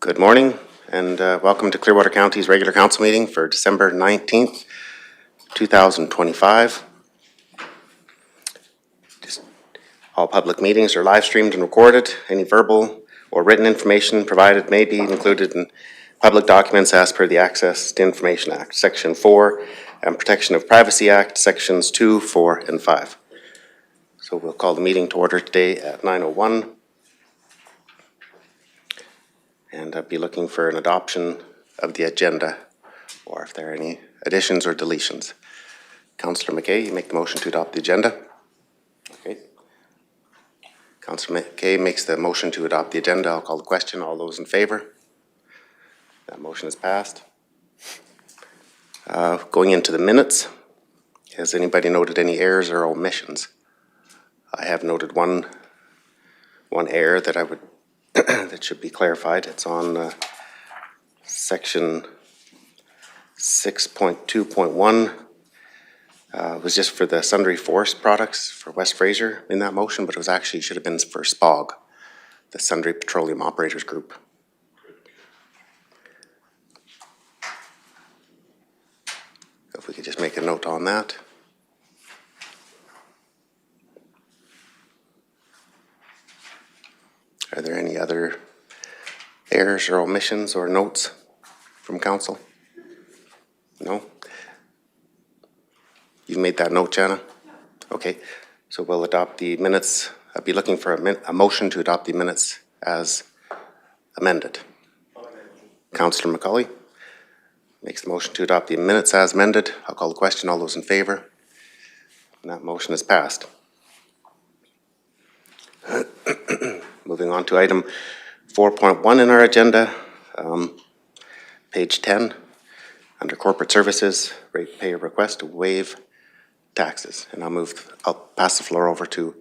Good morning and welcome to Clearwater County's regular council meeting for December 19th, 2025. All public meetings are live streamed and recorded. Any verbal or written information provided may be included in public documents as per the Access to Information Act, Section 4, and Protection of Privacy Act, Sections 2, 4, and 5. So we'll call the meeting to order today at 9:01. And I'd be looking for an adoption of the agenda, or if there are any additions or deletions. Councillor McKay, you make the motion to adopt the agenda. Okay. Councillor McKay makes the motion to adopt the agenda. I'll call the question. All those in favor? That motion is passed. Going into the minutes, has anybody noted any errors or omissions? I have noted one error that I would that should be clarified. It's on section 6.2.1. It was just for the sundry forest products for West Fraser in that motion, but it was actually should have been for SPOG, the Sundry Petroleum Operators Group. If we could just make a note on that. Are there any other errors or omissions or notes from council? No? You've made that note, Jana? Okay, so we'll adopt the minutes. I'll be looking for a motion to adopt the minutes as amended. Councillor McCauley makes the motion to adopt the minutes as amended. I'll call the question. All those in favor? And that motion is passed. Moving on to item 4.1 in our agenda, page 10, under corporate services, ratepayer request to waive taxes. And I'll pass the floor over to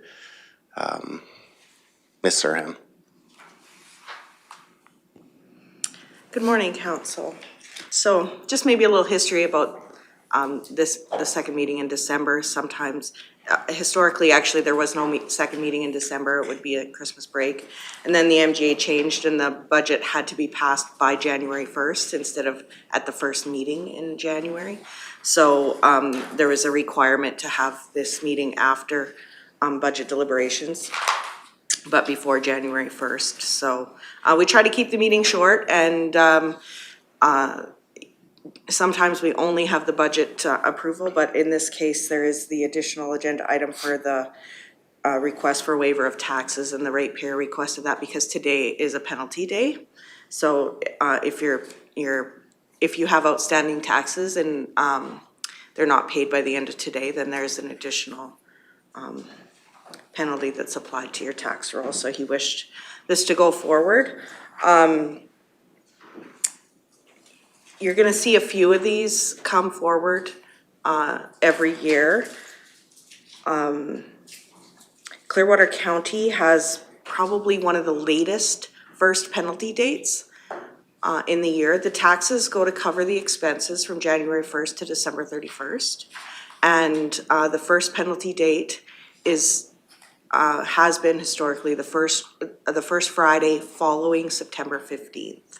Ms. Serhan. Good morning, Council. So just maybe a little history about the second meeting in December. Sometimes, historically, actually, there was no second meeting in December. It would be a Christmas break. And then the MGA changed and the budget had to be passed by January 1st instead of at the first meeting in January. So there was a requirement to have this meeting after budget deliberations, but before January 1st. So we try to keep the meeting short, and sometimes we only have the budget approval, but in this case, there is the additional agenda item for the request for waiver of taxes, and the ratepayer requested that because today is a penalty day. So if you have outstanding taxes and they're not paid by the end of today, then there's an additional penalty that's applied to your tax roll. So he wished this to go forward. You're going to see a few of these come forward every year. Clearwater County has probably one of the latest first penalty dates in the year. The taxes go to cover the expenses from January 1st to December 31st. And the first penalty date has been historically the first Friday following September 15th.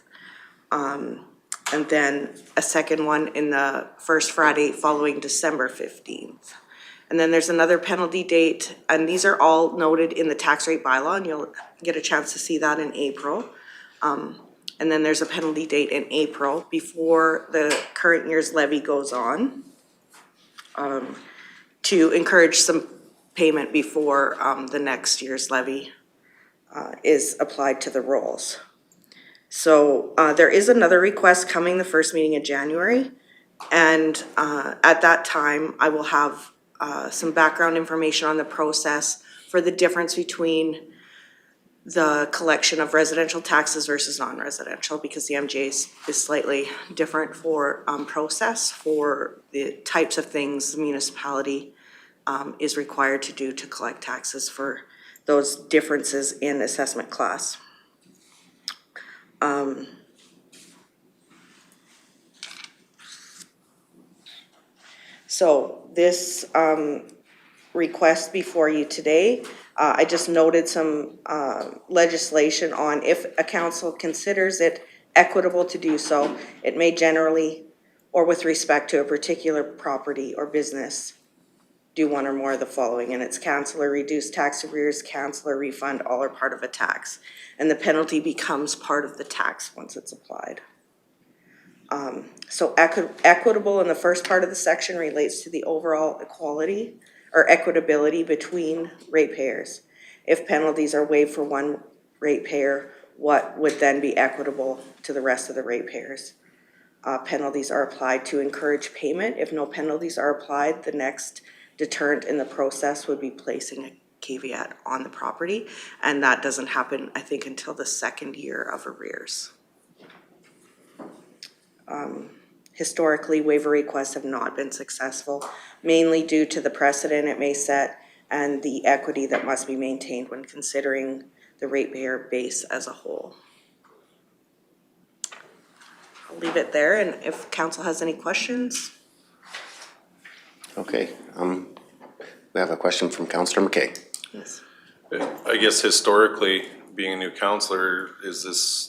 And then a second one in the first Friday following December 15th. And then there's another penalty date, and these are all noted in the tax rate bylaw, and you'll get a chance to see that in April. And then there's a penalty date in April before the current year's levy goes on, to encourage some payment before the next year's levy is applied to the rolls. So there is another request coming the first meeting in January, and at that time I will have some background information on the process for the difference between the collection of residential taxes versus non-residential, because the MGA is slightly different for process for the types of things the municipality is required to do to collect taxes for those differences in assessment class. So this request before you today I just noted some legislation on if a council considers it equitable to do so, it may generally, or with respect to a particular property or business, do one or more of the following, and it's cancel or reduce tax arrears, cancel or refund all or part of a tax. And the penalty becomes part of the tax once it's applied. So equitable in the first part of the section relates to the overall equality or equitability between ratepayers. If penalties are waived for one ratepayer, what would then be equitable to the rest of the ratepayers? Penalties are applied to encourage payment. If no penalties are applied, the next deterrent in the process would be placing a caveat on the property, and that doesn't happen, I think, until the second year of arrears. Historically, waiver requests have not been successful, mainly due to the precedent it may set and the equity that must be maintained when considering the ratepayer base as a whole. I'll leave it there, and if council has any questions. Okay, we have a question from Councillor McKay. Yes. I guess historically, being a new councillor, is this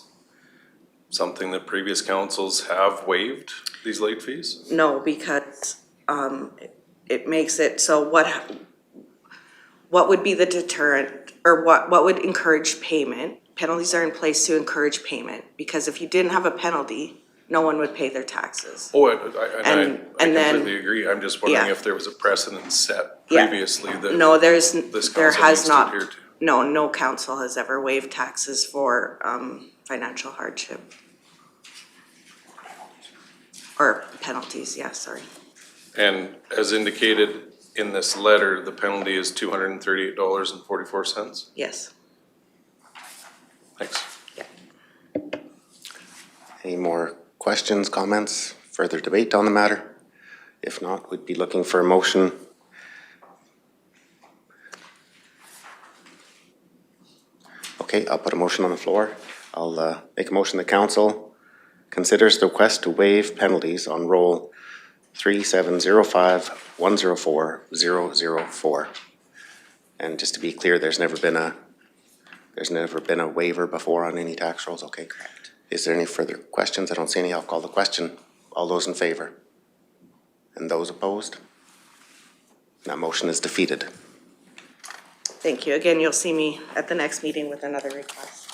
something that previous councils have waived, these late fees? No, because it makes it so what would be the deterrent, or what would encourage payment? Penalties are in place to encourage payment, because if you didn't have a penalty, no one would pay their taxes. Oh, I And then- completely agree. I'm just wondering Yeah. if there was a precedent set Yeah. previously that No, this there council has needs to not, adhere to. no council has ever waived taxes for financial hardship. Or penalties, yeah, sorry. And as indicated in this letter, the penalty is $238.44. Yes, Thanks. yeah. Any more questions, comments, further debate on the matter? If not, we'd be looking for a motion. Okay, I'll put a motion on the floor. I'll make a motion that council considers the request to waive penalties on roll 3705104004. And just to be clear, there's never been a waiver before on any tax rolls, okay? Correct. Is there any further questions? I don't see any. I'll call the question. All those in favor? And those opposed? That motion is defeated. Thank you. Again, you'll see me at the next meeting with another request.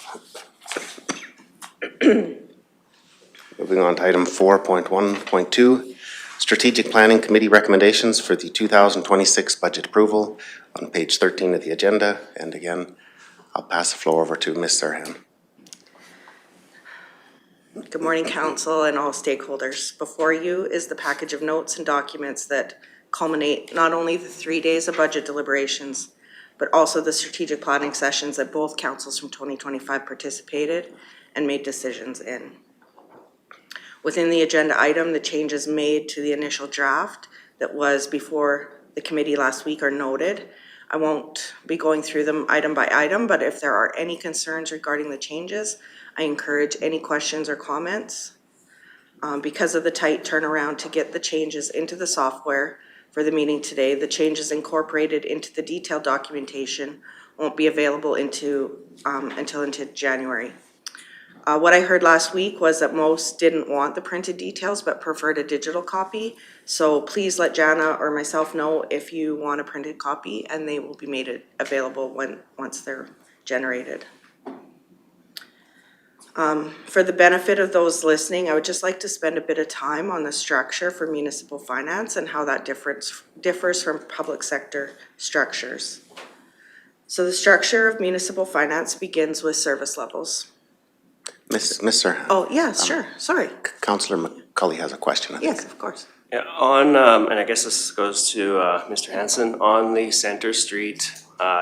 Moving on to item 4.1.2, Strategic Planning Committee recommendations for the 2026 budget approval on page 13 of the agenda. And again, I'll pass the floor over to Ms. Serhan. Good morning, council and all stakeholders. Before you is the package of notes and documents that culminate not only the 3 days of budget deliberations, but also the strategic planning sessions that both councils from 2025 participated and made decisions in. Within the agenda item, the changes made to the initial draft that was before the committee last week are noted. I won't be going through them item by item, but if there are any concerns regarding the changes, I encourage any questions or comments. Because of the tight turnaround to get the changes into the software for the meeting today, the changes incorporated into the detailed documentation won't be available until into January. What I heard last week was that most didn't want the printed details but preferred a digital copy. So please let Jana or myself know if you want a printed copy, and they will be made available once they're generated. For the benefit of those listening, I would just like to spend a bit of time on the structure for municipal finance and how that differs from public sector structures. So the structure of municipal finance begins with service levels. Ms. Serhan. Oh, yeah, sure, sorry. Councillor McCully has a question, I think. Yes, of course. Yeah, and I guess this goes to Mr. Hansen, on the Center Street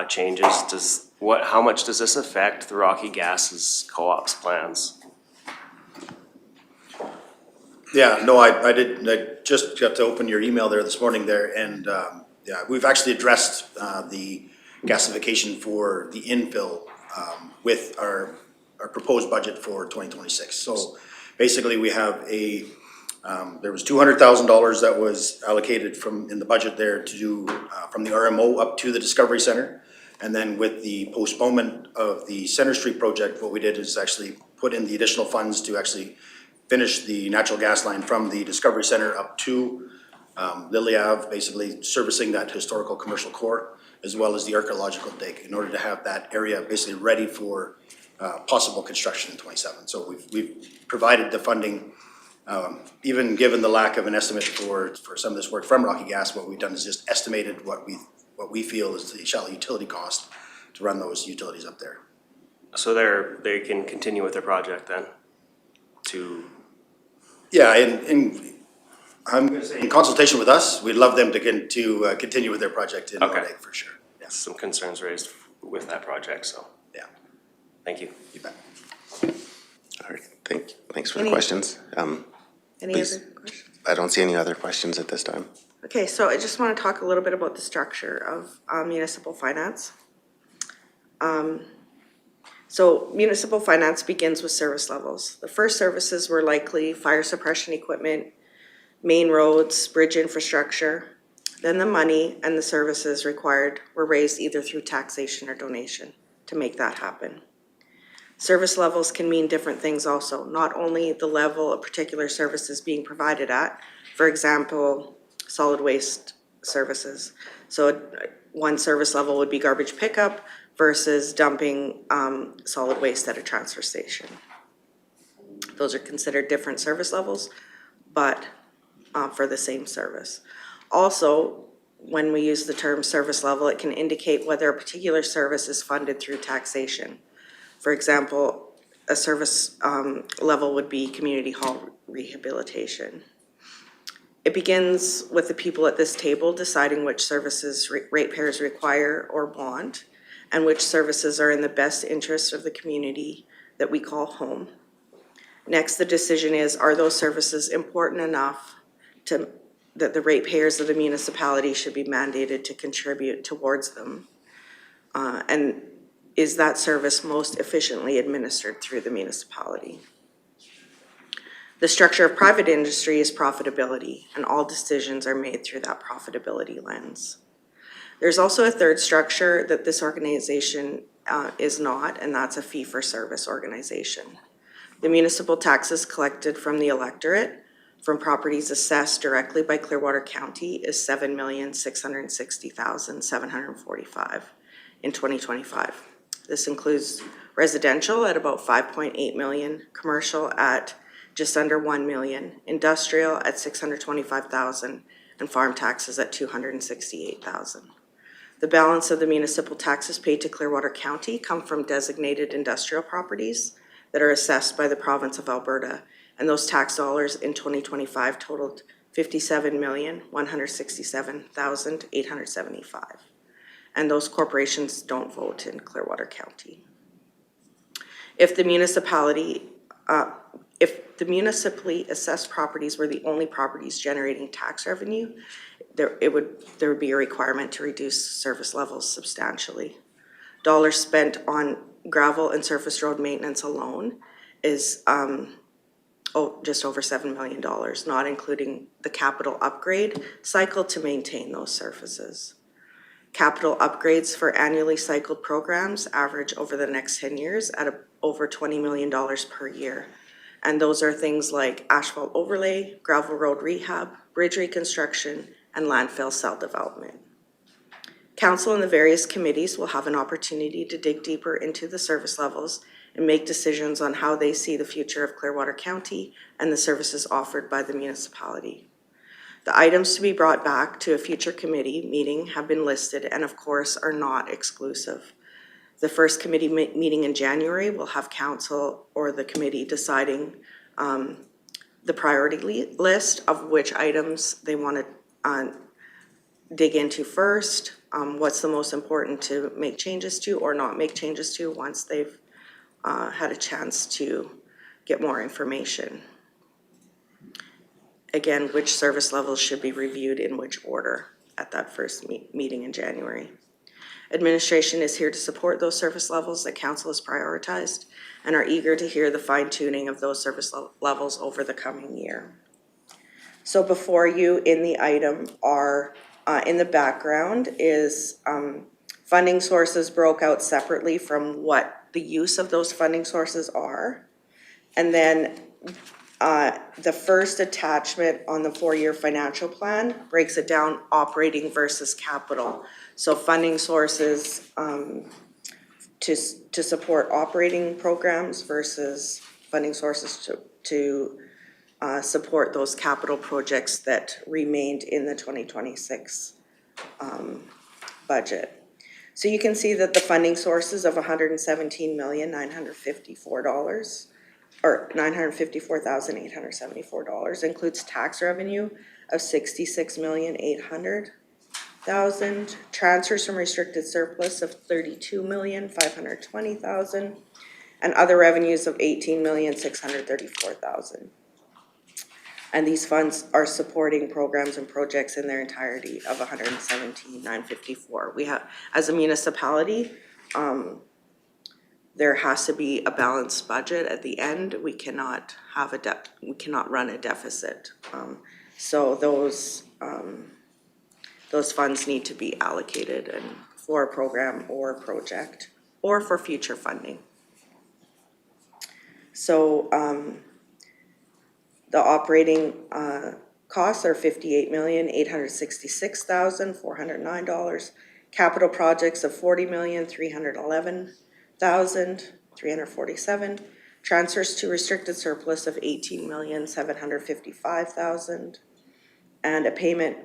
changes, how much does this affect the Rocky Gases co-op's plans? Yeah, no, I just got to open your email there this morning there, and yeah, we've actually addressed the gasification for the infill with our proposed budget for 2026. So basically we have there was $200,000 that was allocated in the budget there to do from the RMO up to the Discovery Center. And then with the postponement of the Center Street project, what we did is actually put in the additional funds to actually finish the natural gas line from the Discovery Center up to Lily Ave, basically servicing that historical commercial core, as well as the archaeological dig, in order to have that area basically ready for possible construction in 27. So we've provided the funding, even given the lack of an estimate for some of this work from Rocky Gas. What we've done is just estimated what we feel is the shallow utility cost to run those utilities up there. So they can continue with their project then? Yeah, I'm gonna say in consultation with us, we'd love them to continue with their project in Okay. Nordic for sure. Yeah, Some concerns raised with that project, so yeah, thank you. you bet. All right, thanks for the Any- questions. Any Please. other questions? I don't see any other questions at this time. Okay, so I just want to talk a little bit about the structure of municipal finance. So municipal finance begins with service levels. The first services were likely fire suppression equipment, main roads, bridge infrastructure. Then the money and the services required were raised either through taxation or donation to make that happen. Service levels can mean different things also, not only the level of particular services being provided at, for example, solid waste services. So one service level would be garbage pickup versus dumping solid waste at a transfer station. Those are considered different service levels, but for the same service. Also, when we use the term service level, it can indicate whether a particular service is funded through taxation. For example, a service level would be community hall rehabilitation. It begins with the people at this table deciding which services ratepayers require or want, and which services are in the best interest of the community that we call home. Next, the decision is, are those services important enough that the ratepayers of the municipality should be mandated to contribute towards them? And is that service most efficiently administered through the municipality? The structure of private industry is profitability, and all decisions are made through that profitability lens. There's also a third structure that this organization is not, and that's a fee-for-service organization. The municipal taxes collected from the electorate from properties assessed directly by Clearwater County is $7,660,745 in 2025. This includes residential at about 5.8 million, commercial at just under 1 million, industrial at 625,000, and farm taxes at 268,000. The balance of the municipal taxes paid to Clearwater County come from designated industrial properties that are assessed by the province of Alberta, and those tax dollars in 2025 totaled $57,167,875. And those corporations don't vote in Clearwater County. If the municipally assessed properties were the only properties generating tax revenue, there would be a requirement to reduce service levels substantially. Dollars spent on gravel and surface road maintenance alone is just over $7 million, not including the capital upgrade cycle to maintain those surfaces. Capital upgrades for annually cycled programs average over the next 10 years at over $20 million per year. And those are things like asphalt overlay, gravel road rehab, bridge reconstruction, and landfill cell development. Council and the various committees will have an opportunity to dig deeper into the service levels and make decisions on how they see the future of Clearwater County and the services offered by the municipality. The items to be brought back to a future committee meeting have been listed and of course are not exclusive. The first committee meeting in January will have council or the committee deciding the priority list of which items they want to dig into first, what's the most important to make changes to or not make changes to once they've had a chance to get more information. Again, which service levels should be reviewed in which order at that first meeting in January. Administration is here to support those service levels that council has prioritized and are eager to hear the fine-tuning of those service levels over the coming year. So before you in the item are, in the background is Funding sources broke out separately from what the use of those funding sources are. And then the first attachment on the 4-year financial plan breaks it down operating versus capital. So funding sources to support operating programs versus funding sources to support those capital projects that remained in the 2026 budget. So you can see that the funding sources of $117,954 or $954,874 includes tax revenue of $66,800,000, transfers from restricted surplus of $32,520,000, and other revenues of $18,634,000. And these funds are supporting programs and projects in their entirety of $117,954. We have, as a municipality, there has to be a balanced budget at the end. We cannot have we cannot run a deficit. So those funds need to be allocated and for a program or a project or for future funding. So the operating costs are $58,866,409. Capital projects of $40,311,347. Transfers to restricted surplus of $18,755,000. And a payment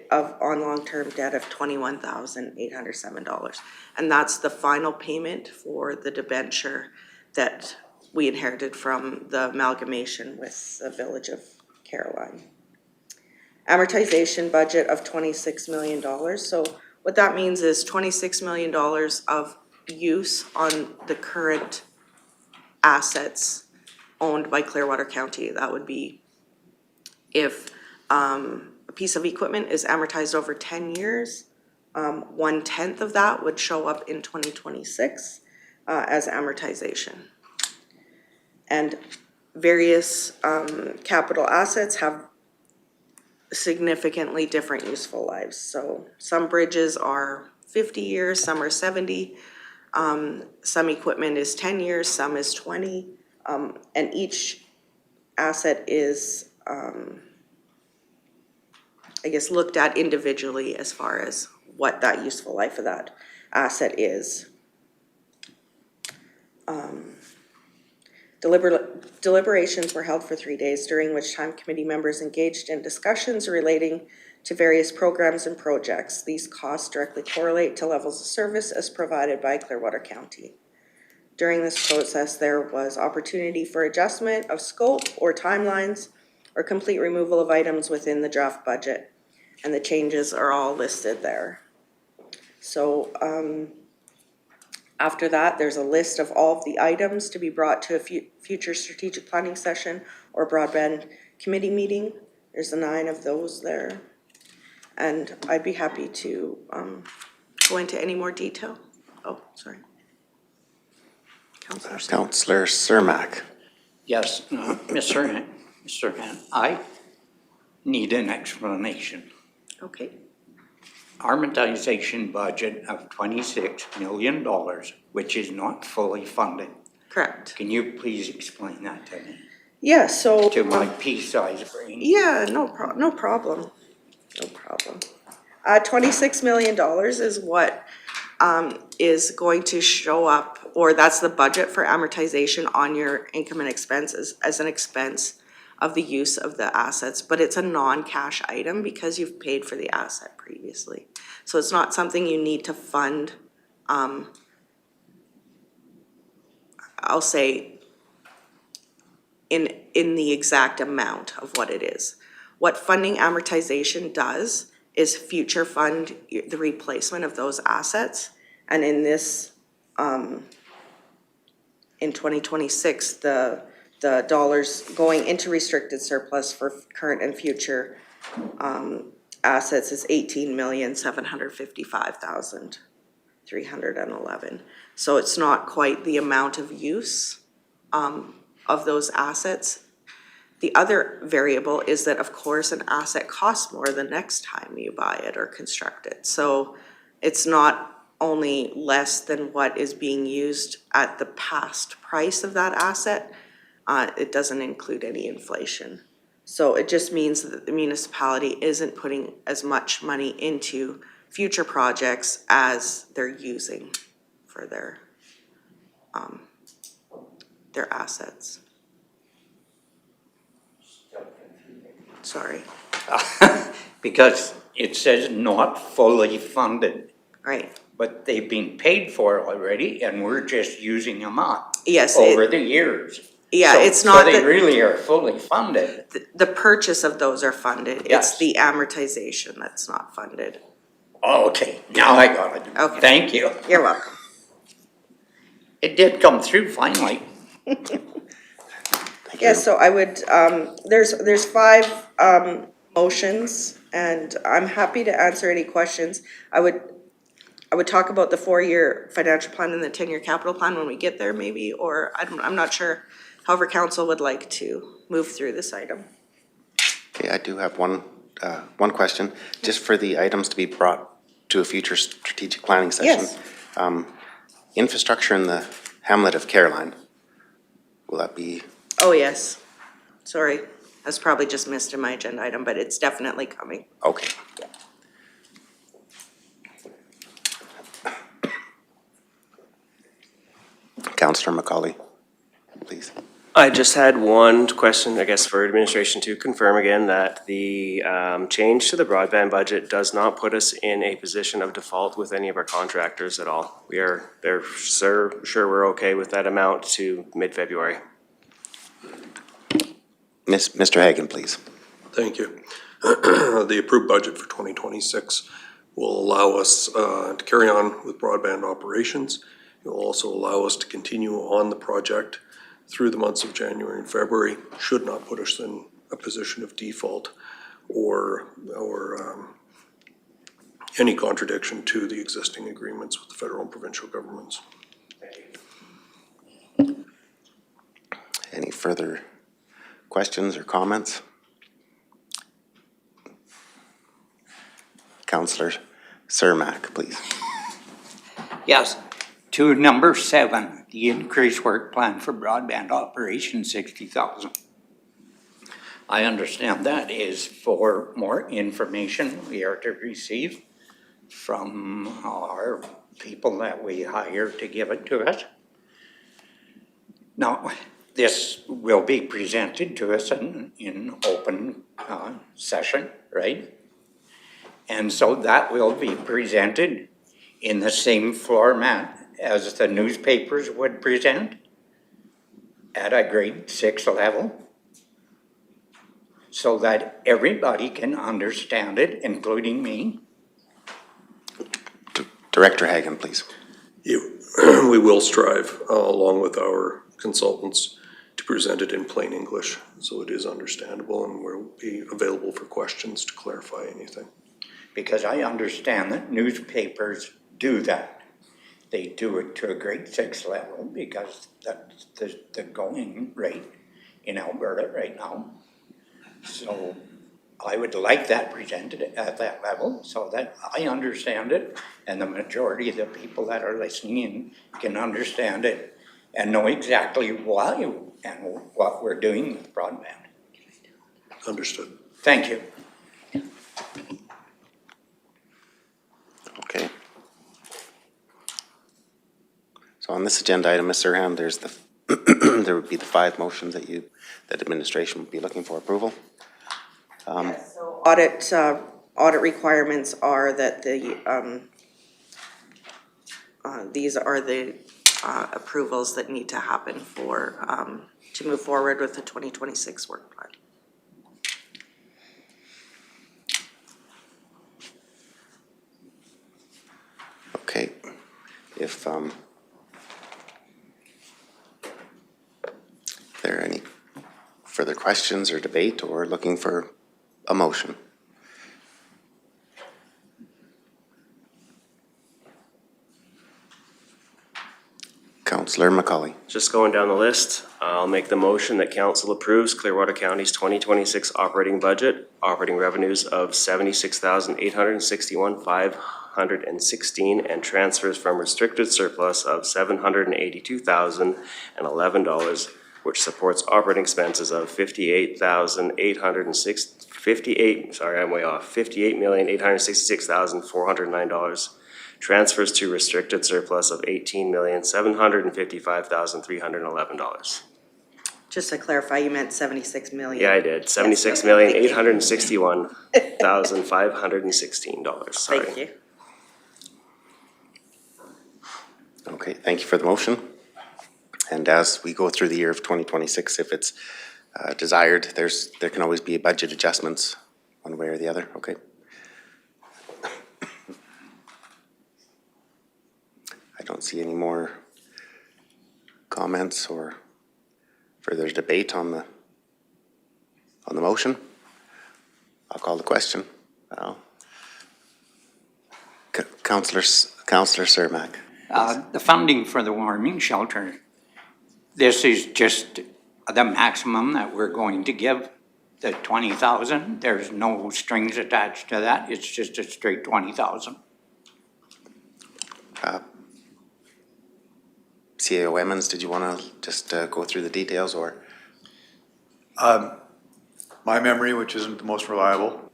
on long-term debt of $21,807. And that's the final payment for the debenture that we inherited from the amalgamation with the Village of Caroline. Amortization budget of $26 million. So what that means is $26 million of use on the current assets owned by Clearwater County. That would be if a piece of equipment is amortized over 10 years, 1/10 of that would show up in 2026 as amortization. And various capital assets have significantly different useful lives. So some bridges are 50 years, some are 70. Some equipment is 10 years, some is 20. And each asset is, I guess, looked at individually as far as what that useful life of that asset is. Deliberations were held for 3 days, during which time committee members engaged in discussions relating to various programs and projects. These costs directly correlate to levels of service as provided by Clearwater County. During this process, there was opportunity for adjustment of scope or timelines or complete removal of items within the draft budget, and the changes are all listed there. So after that, there's a list of all of the items to be brought to a future strategic planning session or broadband committee meeting. There's 9 of those there. And I'd be happy to go into any more detail. Oh, sorry. Councillor Cermak. Yes, Mr. Han, I need an explanation. Okay. Amortization budget of $26 million, which is not fully funded. Correct. Can you please explain that to me? Yeah, so. To my pea-sized brain. Yeah, no problem. No problem. $26 million is what is going to show up, or that's the budget for amortization on your income and expenses as an expense of the use of the assets, but it's a non-cash item because you've paid for the asset previously. So it's not something you need to fund, I'll say, in the exact amount of what it is. What funding amortization does is future fund the replacement of those assets. And in this, in 2026, the dollars going into restricted surplus for current and future assets is $18,755,311. So it's not quite the amount of use of those assets. The other variable is that, of course, an asset costs more the next time you buy it or construct it. So it's not only less than what is being used at the past price of that asset. It doesn't include any inflation. So it just means that the municipality isn't putting as much money into future projects as they're using for their assets. Sorry, Because it says not fully funded, right, but they've been paid for already and we're just using them up yes, over the years. yeah, So- it's not So they that really are fully funded. the purchase of those are funded. It's Yes. the amortization that's not funded. Oh, okay, now I got it. Okay. Thank you. You're welcome. It did come through finally. Yeah, so I would, there's 5, motions, and I'm happy to answer any questions. I would talk about the 4-year financial plan and the 10-year capital plan when we get there maybe, or I'm not sure. However, council would like to move through this item. Okay, I do have one question, just for the items to be brought to a future strategic planning session. Yes. Infrastructure in the hamlet of Caroline, will that be, Oh, yes. Sorry, that's probably just missed in my agenda item, but it's definitely coming. okay. Councillor McCauley, please. I just had one question, I guess, for administration to confirm again that the change to the broadband budget does not put us in a position of default with any of our contractors at all. They're sure we're okay with that amount to mid-February. Mr. Hagan, please. Thank you. The approved budget for 2026 will allow us to carry on with broadband operations. It will also allow us to continue on the project through the months of January and February, should not put us in a position of default or any contradiction to the existing agreements with the federal and provincial governments. Any further questions or comments? Councillor Cermak, please. Yes. To number 7, the increased work plan for broadband operation, 60,000. I understand that is for more information we are to receive from our people that we hire to give it to us. Now, this will be presented to us in open session, right? And so that will be presented in the same format as the newspapers would present at a grade 6 level, so that everybody can understand it, including me. Director Hagan, please. We will strive, along with our consultants, to present it in plain English, so it is understandable, and we'll be available for questions to clarify anything. Because I understand that newspapers do that. They do it to a grade 6 level because that's the going rate in Alberta right now. So I would like that presented at that level so that I understand it and the majority of the people that are listening in can understand it and know exactly why and what we're doing with broadband. Understood. Thank you. Okay. So on this agenda item, Ms. Surham, there's there would be the 5 motions that administration would be looking for approval. So audit requirements are that these are the approvals that need to happen for to move forward with the 2026 work plan. Okay. If there are any further questions or debate or looking for a motion? Councillor McCauley. Just going down the list, I'll make the motion that council approves Clearwater County's 2026 operating budget, operating revenues of $76,861,500 $516 and transfers from restricted surplus of $782,011, which supports operating expenses of $58,866,409. Transfers to restricted surplus of $18,755,311. Just to clarify, you meant 76 million. Yeah, I did. $76,861,516. Sorry. Thank you. Okay, thank you for the motion. And as we go through the year of 2026, if it's desired, there can always be budget adjustments one way or the other, okay? I don't see any more comments or further debate on the motion. I'll call the question. Councillor Cermak. The funding for the warming shelter, this is just the maximum that we're going to give, the 20,000. There's no strings attached to that. It's just a straight 20,000. CAO Emmons, did you want to just go through the details or? My memory, which isn't the most reliable,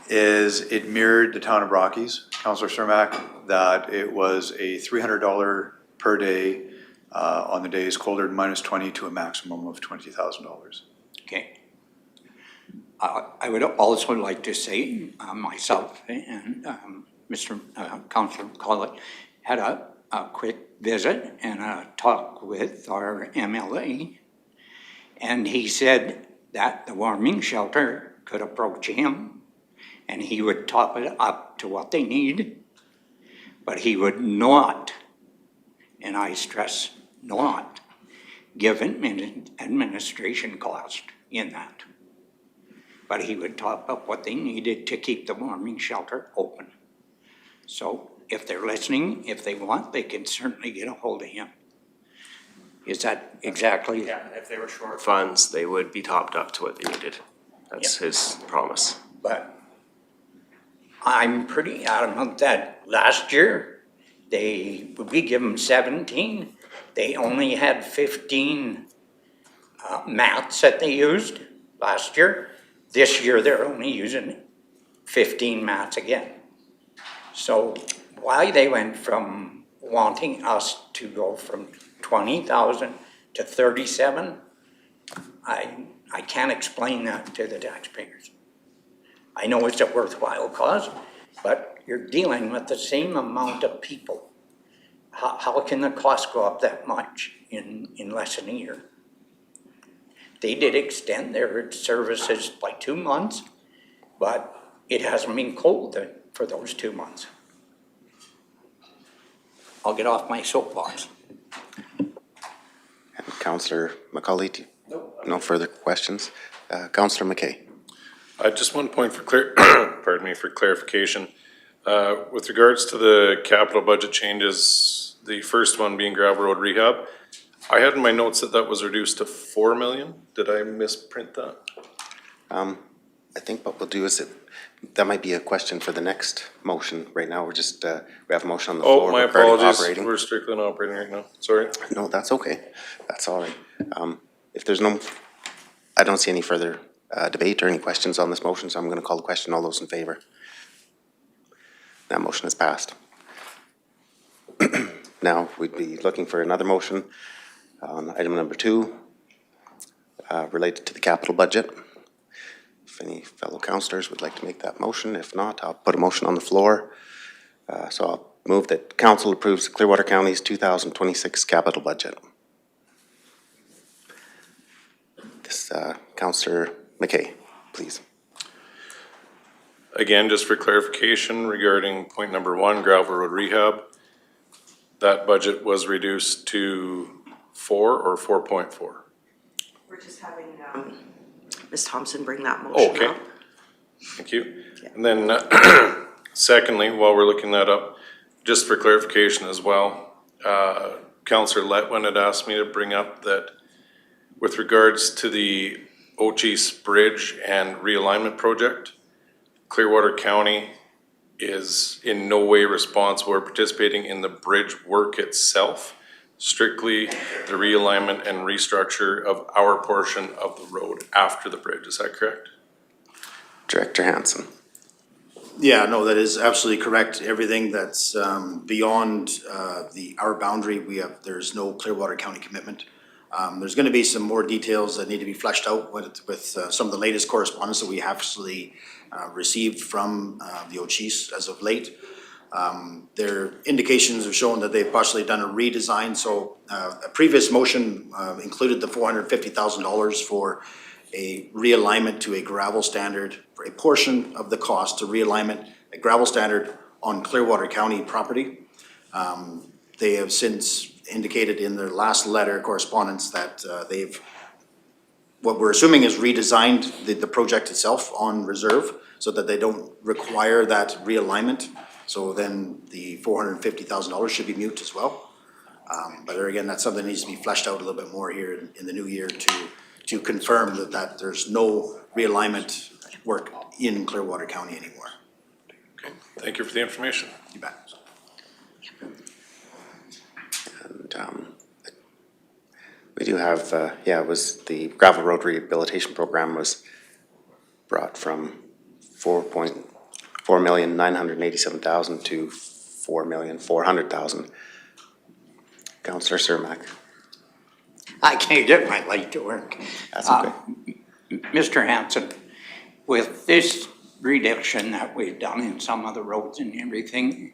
is it mirrored the town of Rockies, Councillor Cermak, that it was a $300 per day on the days colder than -20 to a maximum of $20,000. Okay. I would also like to say myself and Mr. Councillor Collett had a quick visit and a talk with our MLA, and he said that the warming shelter could approach him and he would top it up to what they need, but he would not, and I stress not, give administration cost in that. But he would top up what they needed to keep the warming shelter open. So if they're listening, if they want, they can certainly get a hold of him. Is that exactly? Yeah, if they were short funds, they would be topped up to what they needed. That's his promise. But I'm pretty adamant that last year, we give them 17. They only had 15 mats that they used last year. This year, they're only using 15 mats again. So why they went from wanting us to go from 20,000 to 37, I can't explain that to the taxpayers. I know it's a worthwhile cause, but you're dealing with the same amount of people. How can the cost go up that much in less than a year? They did extend their services by 2 months, but it hasn't been cold for those 2 months. I'll get off my soapbox. Councillor McCauley, no further questions? Councillor McKay. Just one point for for clarification. With regards to the capital budget changes, the first one being gravel road rehab, I had in my notes that was reduced to 4 million. Did I misprint that? I think what we'll do is that might be a question for the next motion. Right now, we're just, we have a motion on the floor. Oh, my regarding apologies. operating. We're strictly on operating right now. Sorry. No, that's okay. That's all right. If there's I don't see any further debate or any questions on this motion, so I'm going to call the question. All those in favor? That motion is passed. Now, we'd be looking for another motion on item number 2, related to the capital budget. If any fellow councillors would like to make that motion, if not, I'll put a motion on the floor. So I'll move that council approves Clearwater County's 2026 capital budget. This, Councillor McKay, please. Again, just for clarification regarding point number 1, gravel road rehab, that budget was reduced to 4 or 4.4? We're just having Ms. Thompson bring that motion Okay. up. Thank you. And then secondly, while we're looking that up, just for clarification as well, Councillor Letwin had asked me to bring up that with regards to the Ocheese Bridge and realignment project, Clearwater County is in no way responsible or participating in the bridge work itself, strictly the realignment and restructure of our portion of the road after the bridge. Is that correct? Director Hansen. Yeah, no, that is absolutely correct. Everything that's beyond our boundary, there's no Clearwater County commitment. There's gonna be some more details that need to be fleshed out with some of the latest correspondence that we have actually received from the Ochis as of late. Their indications have shown that they've possibly done a redesign, so a previous motion included the $450,000 for a realignment to a gravel standard, for a portion of the cost to realignment, a gravel standard on Clearwater County property. They have since indicated in their last letter correspondence that what we're assuming is redesigned the project itself on reserve so that they don't require that realignment. So then the $450,000 should be mute as well. But there again, that's something that needs to be fleshed out a little bit more here in the new year to confirm that there's no realignment work in Clearwater County anymore. Okay, thank you for the information. You bet. And we do have, it was the gravel road rehabilitation program was brought from $4,987,000 to $4,400,000. Councillor Cermak. I can't get my light to work. That's okay. Mr. Hansen, with this reduction that we've done in some of the roads and everything,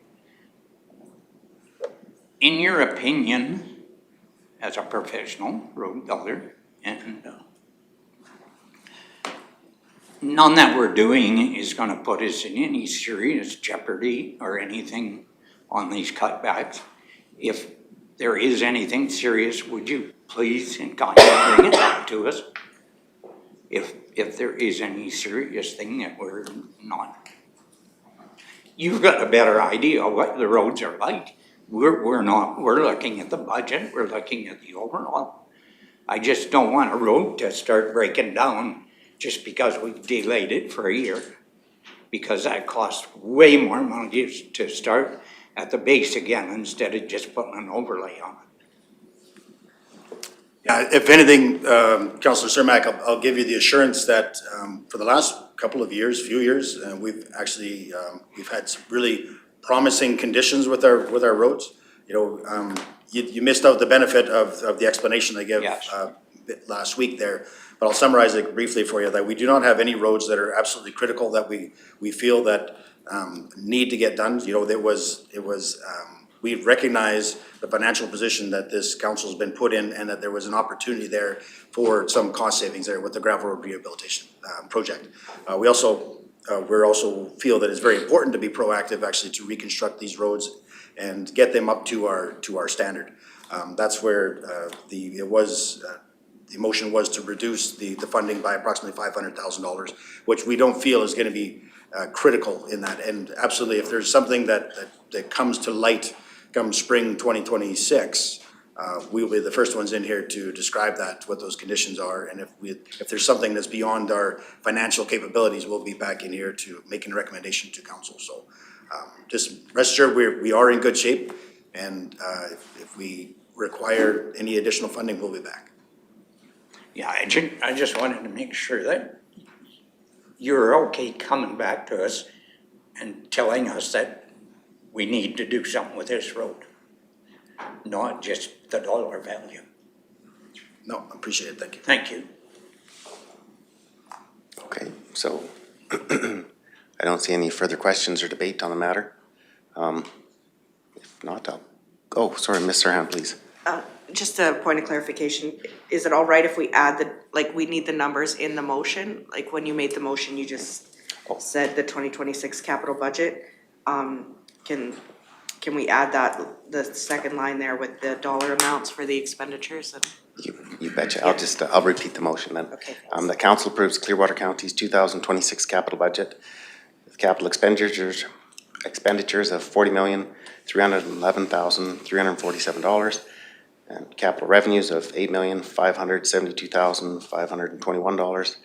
in your opinion, as a professional road builder, and none that we're doing is gonna put us in any serious jeopardy or anything on these cutbacks. If there is anything serious, would you please and kindly bring it up to us? If there is any serious thing that we're not. You've got a better idea of what the roads are like. We're not, we're looking at the budget, we're looking at the overall. I just don't want a road to start breaking down just because we've delayed it for a year. Because that costs way more money to start at the base again instead of just putting an overlay on it. Yeah, if anything, Councillor Cermak, I'll give you the assurance that for the last few years, we've actually, we've had some really promising conditions with our roads. You know, you missed out the benefit of the explanation I gave Yes. last week there. But I'll summarize it briefly for you, that we do not have any roads that are absolutely critical that we feel that need to get done. You know, we recognize the financial position that this council's been put in, and that there was an opportunity there for some cost savings there with the gravel road rehabilitation project. We also feel that it's very important to be proactive actually to reconstruct these roads and get them up to our standard. That's where the motion was to reduce the funding by approximately $500,000, which we don't feel is gonna be critical in that. And absolutely, if there's something that comes to light come spring 2026, we'll be the first ones in here to describe that, what those conditions are. And if there's something that's beyond our financial capabilities, we'll be back in here to making a recommendation to council. So just rest assured, we are in good shape. And if we require any additional funding, we'll be back. Yeah, I just wanted to make sure that you're okay coming back to us and telling us that we need to do something with this road, not just the dollar value. No, I appreciate it, thank you. Thank you. Okay, so I don't see any further questions or debate on the matter. If not, sorry, Ms. Serhan, please. Just a point of clarification, is it all right if we add we need the numbers in the motion? Like when you made the motion, you just said the 2026 capital budget. Can we add the second line there with the dollar amounts for the expenditures? You betcha. I'll repeat the motion then. Okay. The council approves Clearwater County's 2026 capital budget with capital expenditures of $40,311,347 and capital revenues of $8,572,521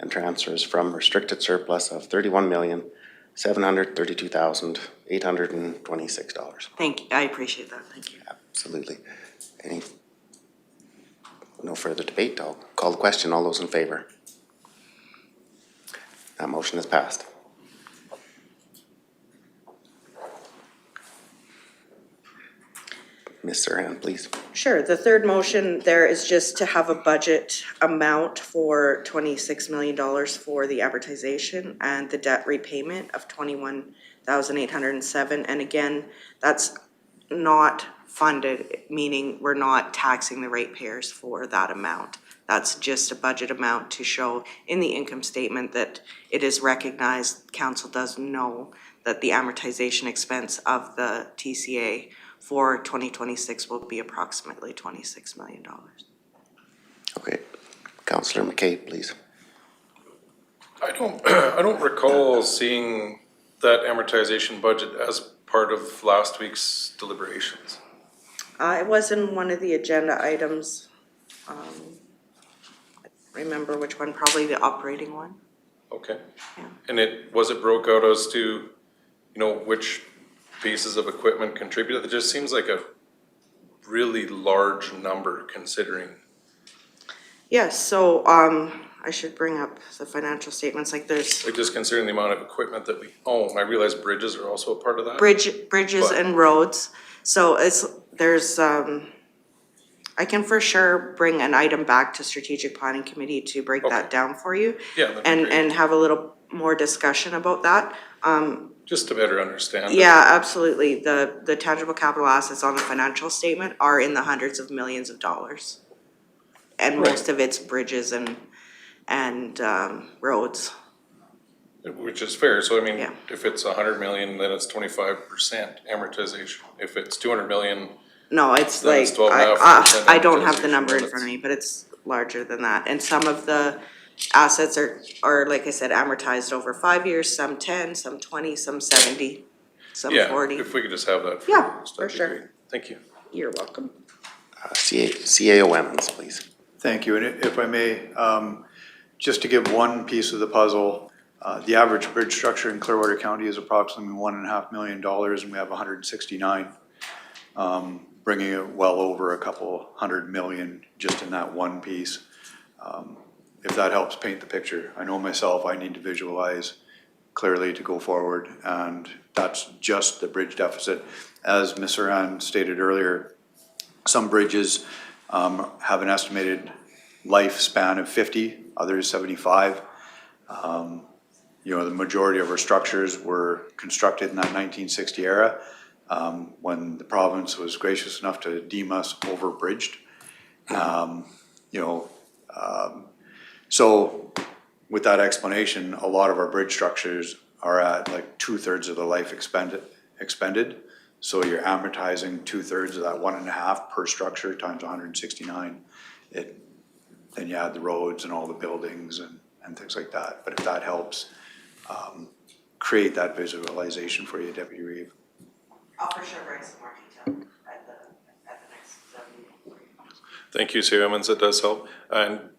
and transfers from restricted surplus of $31,582,521 $732,826. Thank you, I appreciate that, thank you. Absolutely. No further debate. I'll call the question. All those in favor? That motion is passed. Ms. Sirhan, please. Sure, the third motion there is just to have a budget amount for $26 million for the amortization and the debt repayment of $21,807. And again, that's not funded, meaning we're not taxing the ratepayers for that amount. That's just a budget amount to show in the income statement that it is recognized, council does know that the amortization expense of the TCA for 2026 will be approximately $26 million. Okay. Councillor McKay, please. I don't recall seeing that amortization budget as part of last week's deliberations. It was in one of the agenda items. I remember which one, probably the operating one. Okay. Yeah. And it broke out as to, you know, which pieces of equipment contributed? It just seems like a really large number considering. Yes, so I should bring up the financial statements, like there's Like just considering the amount of equipment that we own. I realize bridges are also a part of that. bridges But- and roads. So there's I can for sure bring an item back to strategic planning committee to break that Okay. down for you. Yeah, that'd be great. And have a little more discussion about that. Just to better understand. it. Yeah, absolutely. The tangible capital assets on the financial statement are in the hundreds of millions of dollars. And Right. most of it's bridges and roads. Which is fair. So I mean, Yeah. if it's 100 million, then it's 25% amortization. If it's 200 million, No, it's Then like, it's 12.5% I don't have the number in amortization, front of me, but it's larger than that. And some of the assets are, like I said, amortized over 5 years, some 10, some 20, some 70, some yeah, 40. if we could just have that. Yeah, us, for that'd be sure. great. Thank you. You're welcome. CAO Emmons, please. Thank you, and if I may, just to give one piece of the puzzle, the average bridge structure in Clearwater County is approximately $1.5 million, and we have 169. Bringing it well over a couple $100 million just in that one piece. If that helps paint the picture. I know myself, I need to visualize clearly to go forward, and that's just the bridge deficit. As Ms. Sirhan stated earlier, some bridges have an estimated lifespan of 50, others 75. You know, the majority of our structures were constructed in that 1960 era, when the province was gracious enough to deem us overbridged. You know, so with that explanation, a lot of our bridge structures are at like 2/3 of the life expended. So you're amortizing 2/3 of that 1.5 per structure times 169. Then you add the roads and all the buildings and things like that. But if that helps create that visualization for you, Deputy Reeve. I'll for sure bring some more detail at the next meeting. Thank you, Sue Emmons. It does help. And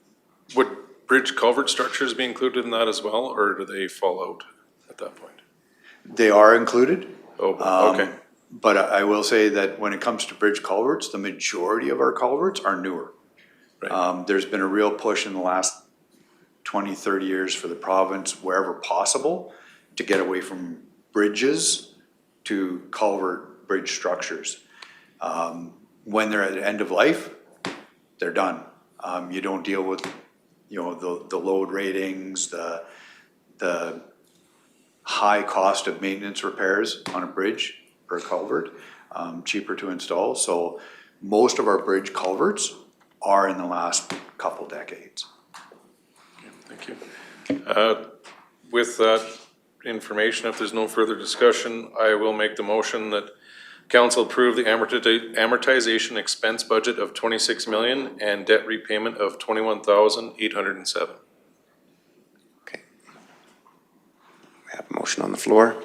would bridge culvert structures be included in that as well, or do they fall out at that point? They are included. Oh, okay. But I will say that when it comes to bridge culverts, the majority of our culverts are newer. Right. There's been a real push in the last 20, 30 years for the province, wherever possible, to get away from bridges to culvert bridge structures. When they're at end of life, they're done. You don't deal with, you know, the load ratings, the high cost of maintenance repairs on a bridge per culvert, cheaper to install. So most of our bridge culverts are in the last couple decades. Thank you. With that information, if there's no further discussion, I will make the motion that council approve the amortization expense budget of 26 million and debt repayment of 21,807. Okay. We have a motion on the floor.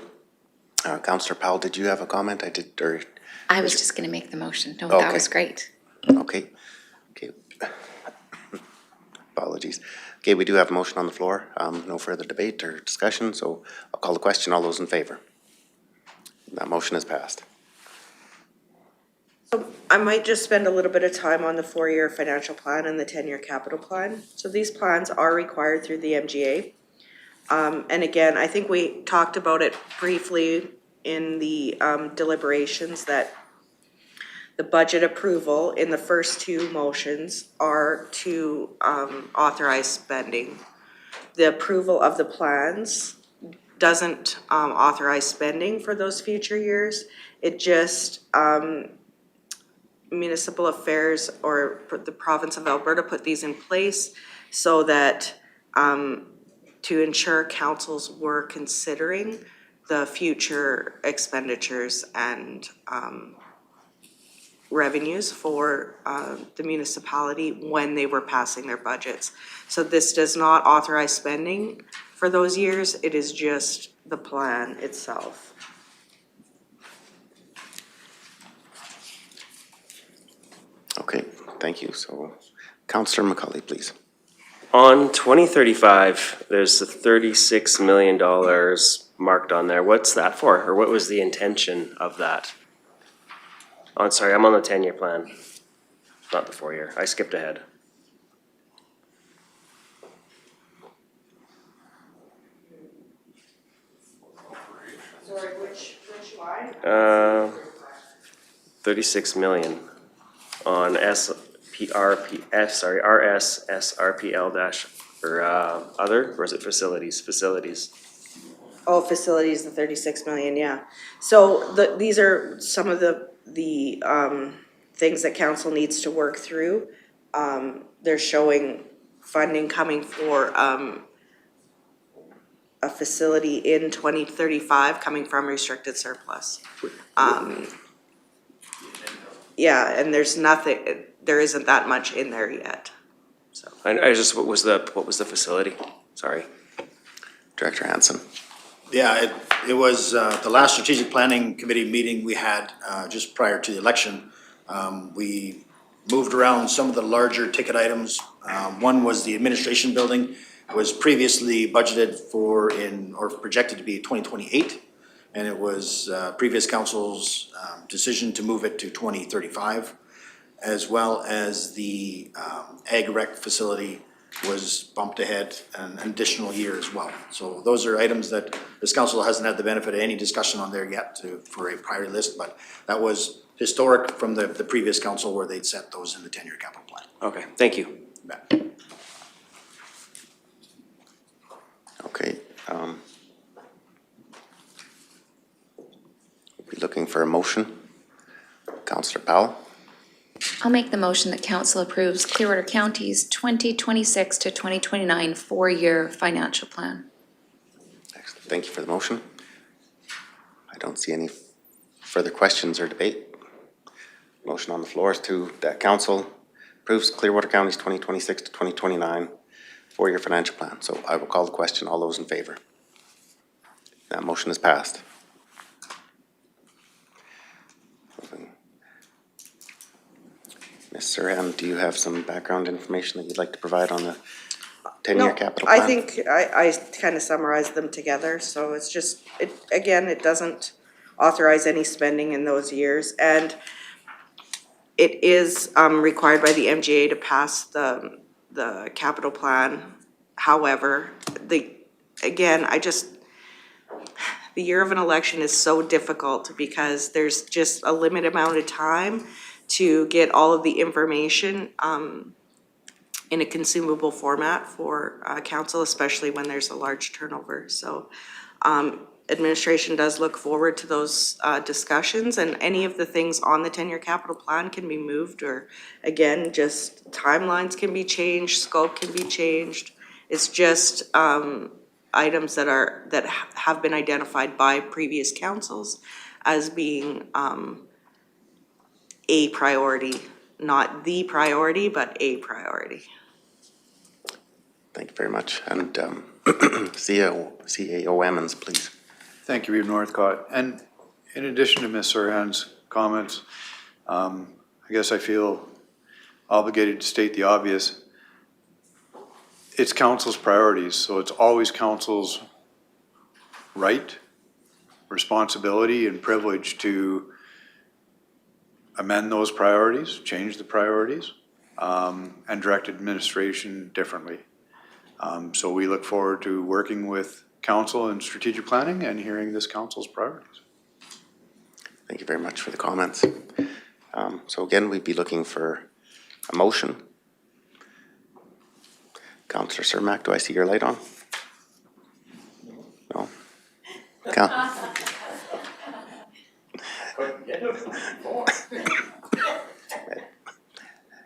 Councillor Powell, did you have a comment? I was just gonna make the motion. No, that Okay. was great. Okay. Apologies. Okay, we do have a motion on the floor. No further debate or discussion, so I'll call the question. All those in favor? That motion is passed. I might just spend a little bit of time on the 4-year financial plan and the 10-year capital plan. So these plans are required through the MGA. And again, I think we talked about it briefly in the deliberations that the budget approval in the first two motions are to authorize spending. The approval of the plans doesn't authorize spending for those future years. It just, municipal affairs or the province of Alberta put these in place so that to ensure councils were considering the future expenditures and revenues for the municipality when they were passing their budgets. So this does not authorize spending for those years, it is just the plan itself. Okay, thank you. So Councillor McCauley, please. On 2035, there's the $36 million marked on there. What's that for, or what was the intention of that? Oh, sorry, I'm on the 10-year plan, not the 4-year. I skipped ahead. Sorry, which line? 36 million on RSSRPL dash, or other, or is it facilities? Facilities. Oh, facilities, the 36 million, yeah. So these are some of the things that council needs to work through. They're showing funding coming for a facility in 2035 coming from restricted surplus. Yeah, and there's nothing, there isn't that much in there yet, so. I just, what was the facility? Sorry. Director Hansen. Yeah, it was the last strategic planning committee meeting we had just prior to the election. We moved around some of the larger ticket items. One was the administration building. It was previously budgeted for or projected to be 2028. And it was previous council's decision to move it to 2035, as well as the ag rec facility was bumped ahead an additional year as well. So those are items that this council hasn't had the benefit of any discussion on there yet for a priority list, but that was historic from the previous council where they'd set those in the 10-year capital plan. Okay, thank you. Okay. We'll be looking for a motion. Councillor Powell. I'll make the motion that council approves Clearwater County's 2026 to 2029 4-year financial plan. Excellent. Thank you for the motion. I don't see any further questions or debate. Motion on the floor is that council approves Clearwater County's 2026 to 2029 4-year financial plan. So I will call the question. All those in favor? That motion is passed. Ms. Surhan, do you have some background information that you'd like to provide on the 10-year capital plan? I think I kind of summarized them together, so it's just, again, it doesn't authorize any spending in those years, and it is required by the MGA to pass the capital plan. However, the year of an election is so difficult because there's just a limited amount of time to get all of the information in a consumable format for council, especially when there's a large turnover. So administration does look forward to those discussions, and any of the things on the 10-year capital plan can be moved, or again, just timelines can be changed, scope can be changed. It's just items that have been identified by previous councils as being a priority, not the priority, but a priority. Thank you very much. And CAO Emmons, please. Thank you, Reeve Northcott. And in addition to Ms. Surhan's comments, I guess I feel obligated to state the obvious. it's council's priorities, so it's always council's right, responsibility, and privilege to amend those priorities, change the priorities, and direct administration differently. So we look forward to working with council in strategic planning and hearing this council's priorities. Thank you very much for the comments. So again, we'd be looking for a motion. Councillor Cermak, do I see your light on? No?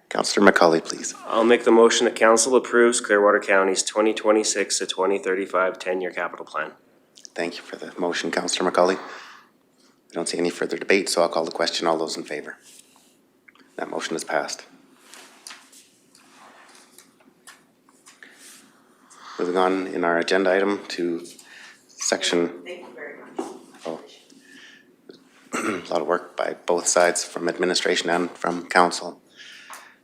Councillor McCauley, please. I'll make the motion that council approves Clearwater County's 2026 to 2035 10-year capital plan. Thank you for the motion, Councillor McCauley. I don't see any further debate, so I'll call the question. All those in favor? That motion is passed. Moving on in our agenda item to section. Thank you very much. Oh, a lot of work by both sides, from administration and from council.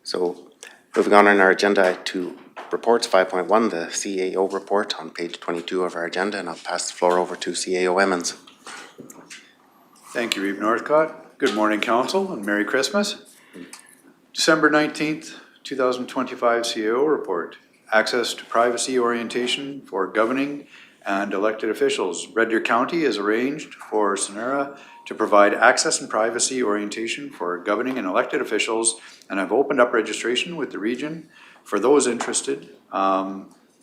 So moving on in our agenda to reports 5.1, the CAO report on page 22 of our agenda, and I'll pass the floor over to CAO Emmons. Thank you, Reeve Northcott. Good morning, council, and Merry Christmas. December 19th, 2025 CAO report. Access to privacy orientation for governing and elected officials. Red Deer County has arranged for Sonera to provide access and privacy orientation for governing and elected officials, and I've opened up registration with the region for those interested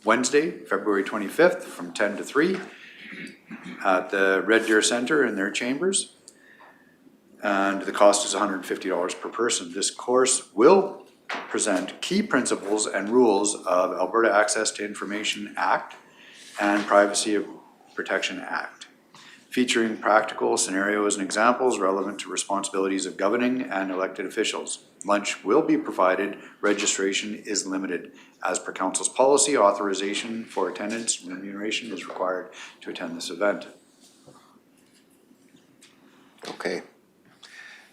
Wednesday, February 25th from 10 to 3 at the Red Deer Center in their chambers. And the cost is $150 per person. This course will present key principles and rules of Alberta Access to Information Act and Privacy Protection Act, featuring practical scenarios and examples relevant to responsibilities of governing and elected officials. Lunch will be provided. Registration is limited. As per council's policy, authorization for attendance and remuneration is required to attend this event. Okay.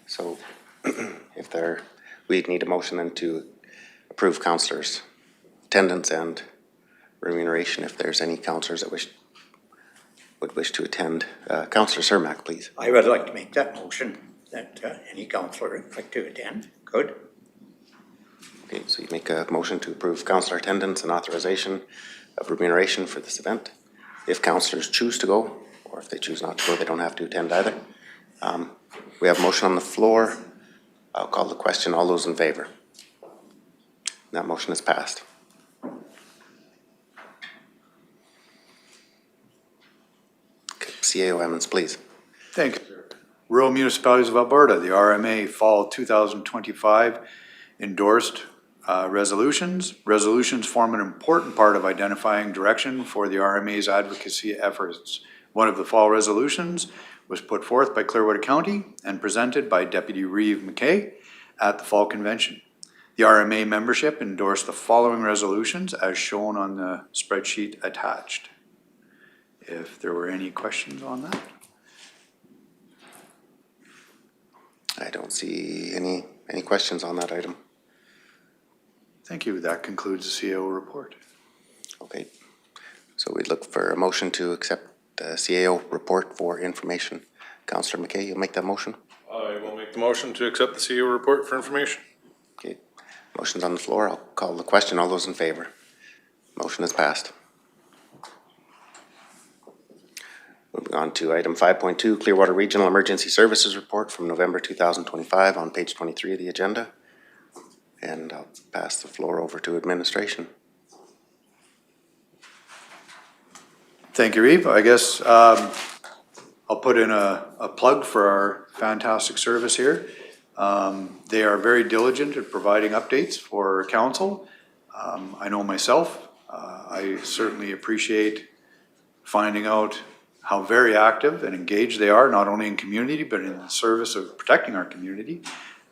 So if we'd need a motion then to approve councillors' attendance and remuneration if there's any councillors that would wish to attend. Councillor Cermak, please. I would like to make that motion that any councillor would like to attend. Good. Okay, so you make a motion to approve councillor attendance and authorization of remuneration for this event. If councillors choose to go, or if they choose not to go, they don't have to attend either. We have a motion on the floor. I'll call the question. All those in favor? That motion is passed. Okay, CAO Emmons, please. Thank you. Rural Municipalities of Alberta, the RMA Fall 2025 endorsed resolutions. Resolutions form an important part of identifying direction for the RMA's advocacy efforts. One of the fall resolutions was put forth by Clearwater County and presented by Deputy Reeve McKay at the Fall Convention. The RMA membership endorsed the following resolutions as shown on the spreadsheet attached. If there were any questions on that? I don't see any questions on that item. Thank you. That concludes the CAO report. Okay. So we'd look for a motion to accept the CAO report for information. Councillor McKay, you'll make that motion? I will make the motion to accept the CEO report for information. Okay. Motion's on the floor. I'll call the question. All those in favor? Motion is passed. Moving on to item 5.2, Clearwater Regional Emergency Services Report from November 2025 on page 23 of the agenda. And I'll pass the floor over to administration. Thank you, Reeve. I guess I'll put in a plug for our fantastic service here. They are very diligent at providing updates for council. I know myself, I certainly appreciate finding out how very active and engaged they are, not only in community, but in the service of protecting our community.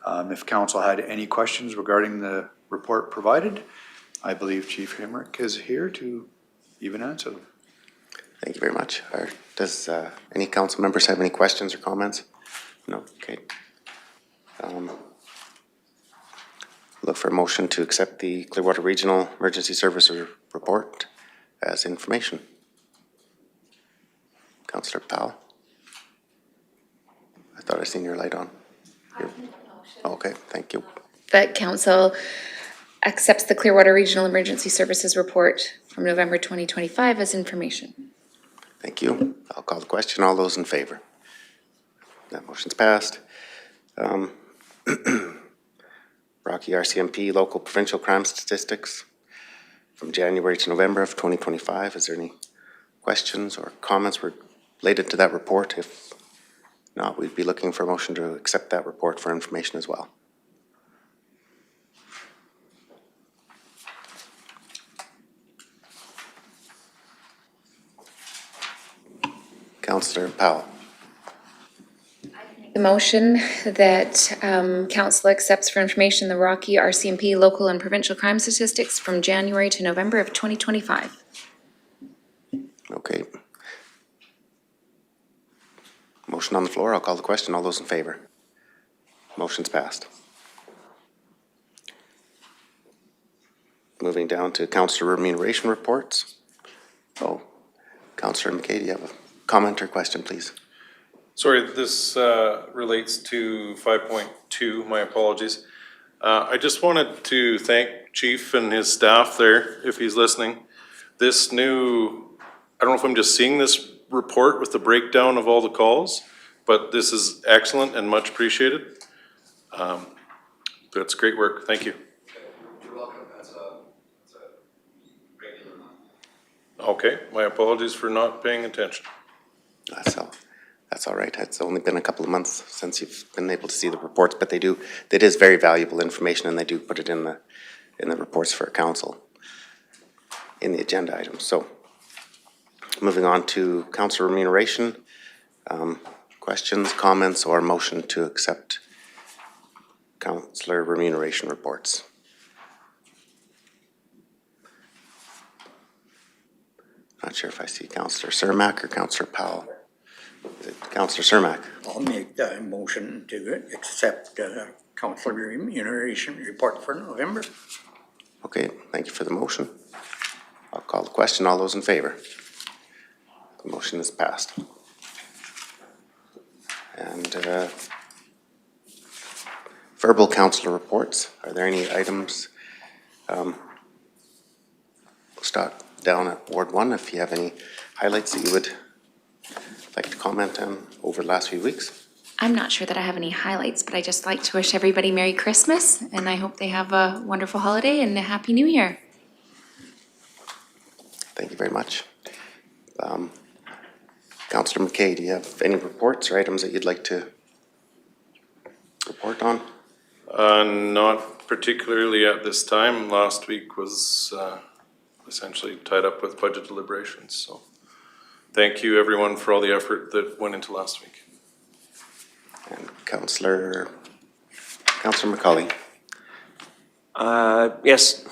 If council had any questions regarding the report provided, I believe Chief Himrick is here to even answer them. Thank you very much. Does any council members have any questions or comments? No? Okay. Look for a motion to accept the Clearwater Regional Emergency Services Report as information. Councillor Powell? I thought I seen your light on. Okay, thank you. That council accepts the Clearwater Regional Emergency Services Report from November 2025 as information. Thank you. I'll call the question. All those in favor? That motion's passed. Rocky RCMP Local Provincial Crime Statistics from January to November of 2025. Is there any questions or comments related to that report? If not, we'd be looking for a motion to accept that report for information as well. Councillor Powell. The motion that council accepts for information the Rocky RCMP local and provincial crime statistics from January to November of 2025. Okay. Motion on the floor. I'll call the question. All those in favor? Motion's passed. Moving down to Councillor Remuneration reports. Oh, Councillor McKay, do you have a comment or question, please? Sorry, this relates to 5.2, my apologies. I just wanted to thank Chief and his staff there, if he's listening. This new, I don't know if I'm just seeing this report with the breakdown of all the calls, but this is excellent and much appreciated. That's great work, thank you. You're welcome, that's a regular one. Okay, my apologies for not paying attention. That's all right. It's only been a couple of months since you've been able to see the reports, but it is very valuable information, and they do put it in the reports for council in the agenda items. So moving on to council remuneration. Questions, comments, or motion to accept councillor remuneration reports? Not sure if I see Councillor Cermak or Councillor Powell. Is it Councillor Cermak? I'll make the motion to accept council remuneration report for November. Okay, thank you for the motion. I'll call the question. All those in favor? The motion is passed. And verbal councillor reports. Are there any items? We'll start down at Ward 1. If you have any highlights that you would like to comment on over the last few weeks. I'm not sure that I have any highlights, but I just like to wish everybody Merry Christmas, and I hope they have a wonderful holiday and a Happy New Year. Thank you very much. Councillor McKay, do you have any reports or items that you'd like to report on? Not particularly at this time. Last week was essentially tied up with budget deliberations, so thank you everyone for all the effort that went into last week. And Councillor McCauley. Yes,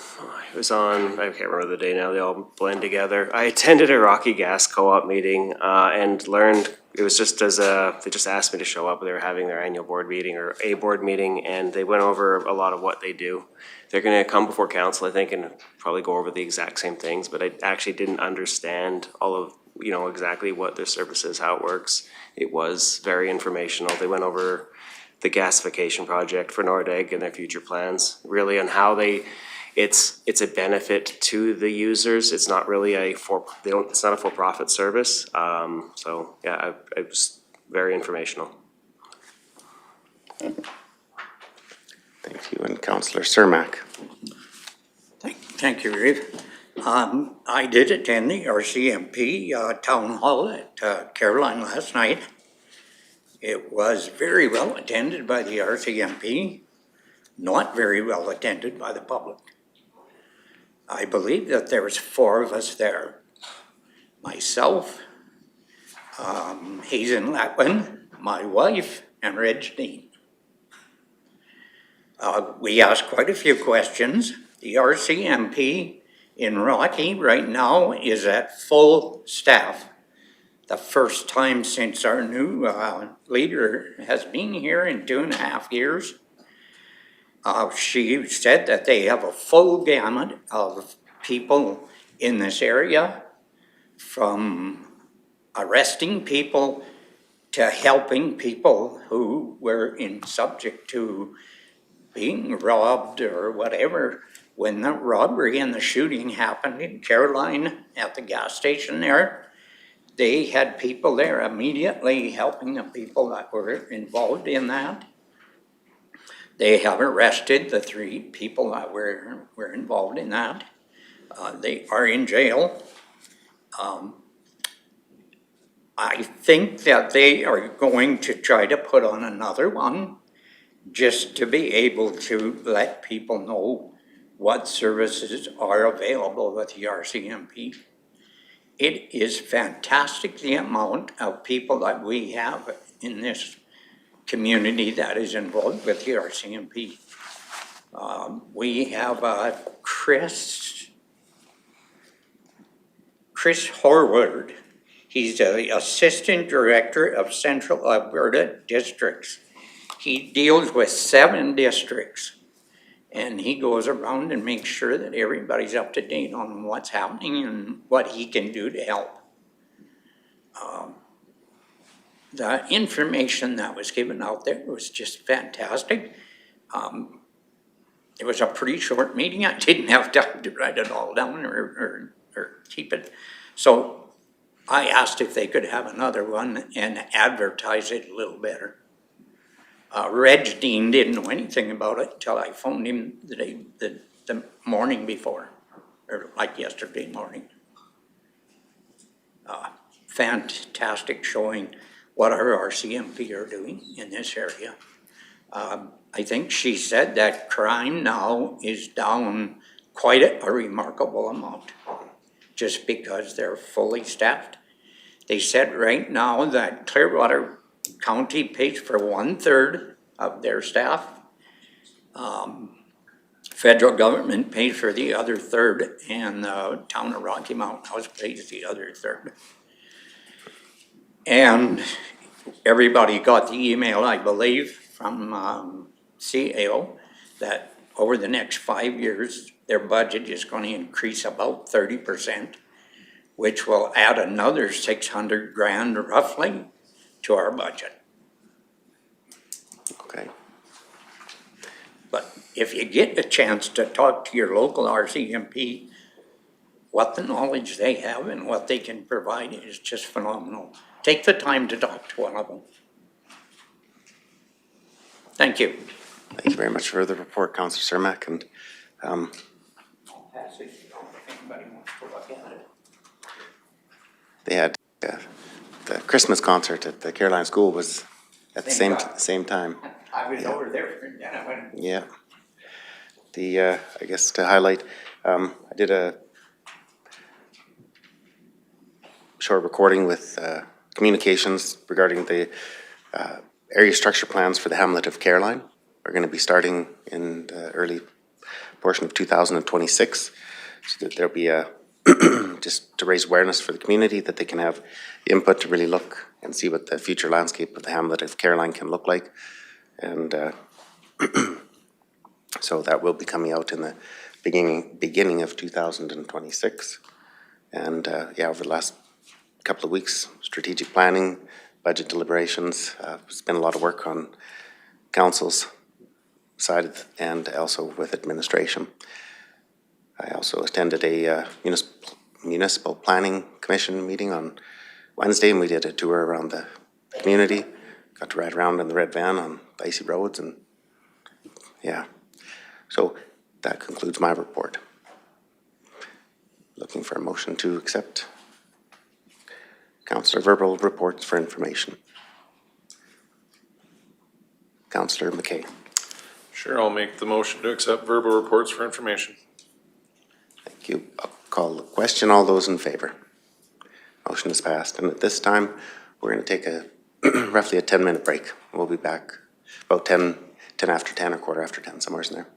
it was on, I can't remember the day now, they all blend together. I attended a Rocky Gas Co-op meeting and learned, it was just as they just asked me to show up. They were having their annual board meeting or a board meeting, and they went over a lot of what they do. They're gonna come before council, I think, and probably go over the exact same things, but I actually didn't understand all of, exactly what their service is, how it works. It was very informational. They went over the gasification project for Nordegg and their future plans, really on how it's a benefit to the users. It's not really it's not a for-profit service. So yeah, it was very informational. Thank you. And Councillor Cermak. Thank you, Reeve. I did attend the RCMP town hall at Caroline last night. It was very well attended by the RCMP, not very well attended by the public. I believe that there was 4 of us there. Myself, Hazen Latwin, my wife, and Reg Dean. We asked quite a few questions. The RCMP in Rocky right now is at full staff. The first time since our new leader has been here in 2.5 years. She said that they have a full gamut of people in this area, from arresting people to helping people who were subject to being robbed or whatever. When the robbery and the shooting happened in Caroline at the gas station there, they had people there immediately helping the people that were involved in that. They have arrested the 3 people that were involved in that. They are in jail. I think that they are going to try to put on another one just to be able to let people know what services are available with the RCMP. It is fantastic the amount of people that we have in this community that is involved with the RCMP. We have Chris Horwood. He's the Assistant Director of Central Alberta Districts. He deals with 7 districts, and he goes around and makes sure that everybody's up to date on what's happening and what he can do to help. The information that was given out there was just fantastic. It was a pretty short meeting. I didn't have time to write it all down or keep it. So I asked if they could have another one and advertise it a little better. Reg Dean didn't know anything about it until I phoned him the morning before, or like yesterday morning. Fantastic showing what our RCMP are doing in this area. I think she said that crime now is down quite a remarkable amount, just because they're fully staffed. They said right now that Clearwater County pays for 1/3 of their staff. Federal government pays for the other 1/3, and the town of Rocky Mountain House pays the other 1/3. And everybody got the email, I believe, from CAO that over the next 5 years, their budget is going to increase about 30%, which will add another 600 grand roughly to our budget. Okay. But if you get a chance to talk to your local RCMP, what the knowledge they have and what they can provide is just phenomenal. Take the time to talk to one of them. Thank you. Thank you very much for the report, Councillor Cermak. And I'll pass it on if anybody wants to look at it. they had the Christmas concert at the Caroline School was at the same time. I was over there and then I went. Yeah. I guess to highlight, I did a short recording with communications regarding the area structure plans for the hamlet of Caroline. We're going to be starting in the early portion of 2026. So that there'll be just to raise awareness for the community, that they can have input to really look and see what the future landscape of the hamlet of Caroline can look like. And so that will be coming out in the beginning of 2026. And over the last couple of weeks, strategic planning, budget deliberations, there's been a lot of work on council's side and also with administration. I also attended a municipal planning commission meeting on Wednesday, and we did a tour around the community. Got to ride around in the red van on the icy roads, and yeah. So that concludes my report. Looking for a motion to accept Councillor verbal reports for information. Councillor McKay. Sure, I'll make the motion to accept verbal reports for information. Thank you. I'll call the question. All those in favour? Motion is passed. And at this time, we're going to take a roughly a 10-minute break. We'll be back about 10 after 10 or quarter after 10, somewhere in there.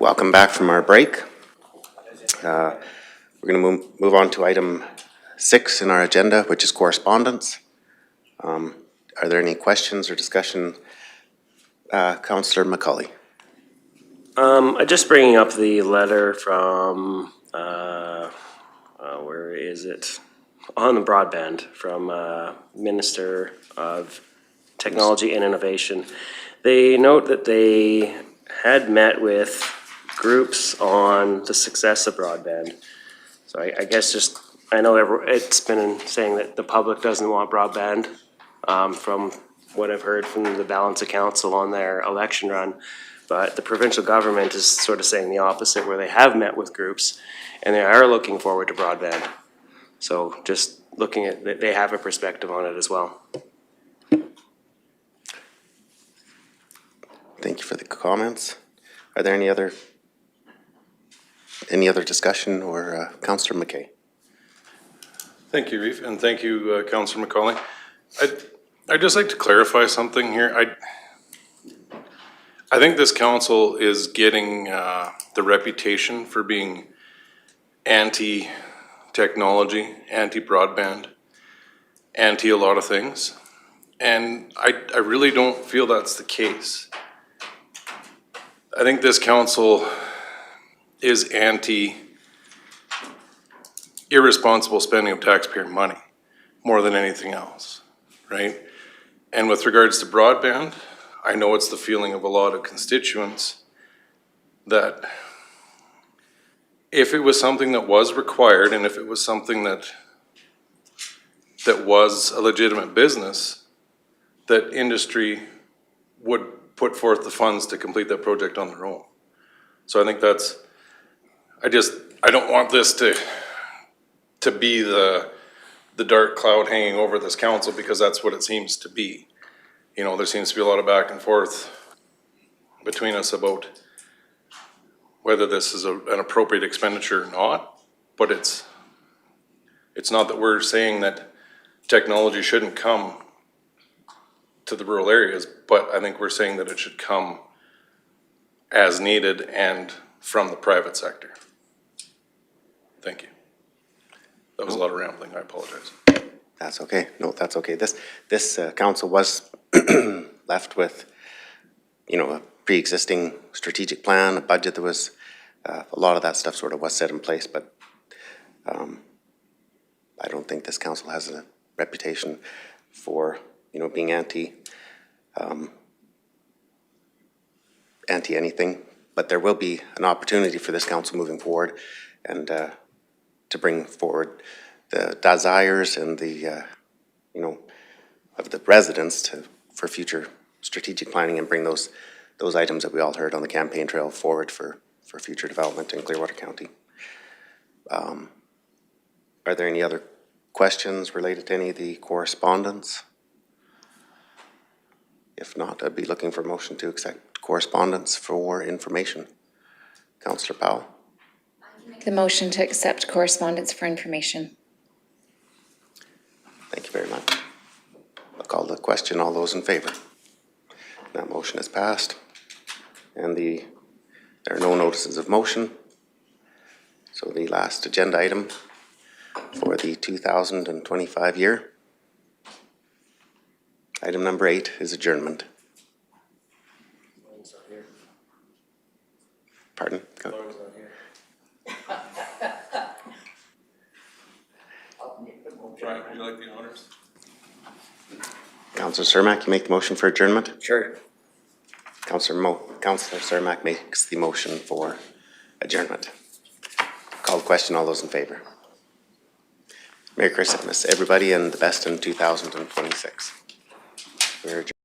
Welcome back from our break. We're going to move on to item 6 in our agenda, which is correspondence. Are there any questions or discussion? Councillor McCauley. Just bringing up the letter from, where is it? On the Broadband from Minister of Technology and Innovation. They note that they had met with groups on the success of broadband. So I guess just, I know it's been saying that the public doesn't want broadband, from what I've heard from the balance of council on their election run. But the provincial government is sort of saying the opposite, where they have met with groups and they are looking forward to broadband. So just looking at, they have a perspective on it as well. Thank you for the comments. Are there any other discussion, or Councillor McKay? Thank you, Reeve, and thank you, Councillor McCauley. I'd just like to clarify something here. I think this council is getting the reputation for being anti-technology, anti-broadband, anti a lot of things. And I really don't feel that's the case. I think this council is anti-irresponsible spending of taxpayer money more than anything else, right? And with regards to broadband, I know it's the feeling of a lot of constituents that if it was something that was required and if it was something that was a legitimate business, that industry would put forth the funds to complete that project on their own. So I think that's, I don't want this to be the dark cloud hanging over this council, because that's what it seems to be. You know, there seems to be a lot of back and forth between us about whether this is an appropriate expenditure or not, but it's not that we're saying that technology shouldn't come to the rural areas, but I think we're saying that it should come as needed and from the private sector. Thank you. That was a lot of rambling, I apologize. That's okay. No, that's okay. This council was left with, a pre-existing strategic plan, a budget that was, a lot of that stuff sort of was set in place, but I don't think this council has a reputation for, being anti anything, but there will be an opportunity for this council moving forward and to bring forward the desires and the, of the residents for future strategic planning and bring those items that we all heard on the campaign trail forward for future development in Clearwater County. Are there any other questions related to any of the correspondence? If not, I'd be looking for a motion to accept correspondence for information. Councillor Powell. Make the motion to accept correspondence for information. Thank you very much. I'll call the question. All those in favor? That motion is passed. And there are no notices of motion. So the last agenda item for the 2025 year. Item number 8 is adjournment. Pardon? Brian, would you like the honors? Councillor Cermak, you make the motion for adjournment? Sure. Councillor Cermak makes the motion for adjournment. Call the question. All those in favor? Merry Christmas, everybody, and the best in 2026. We're adjourned.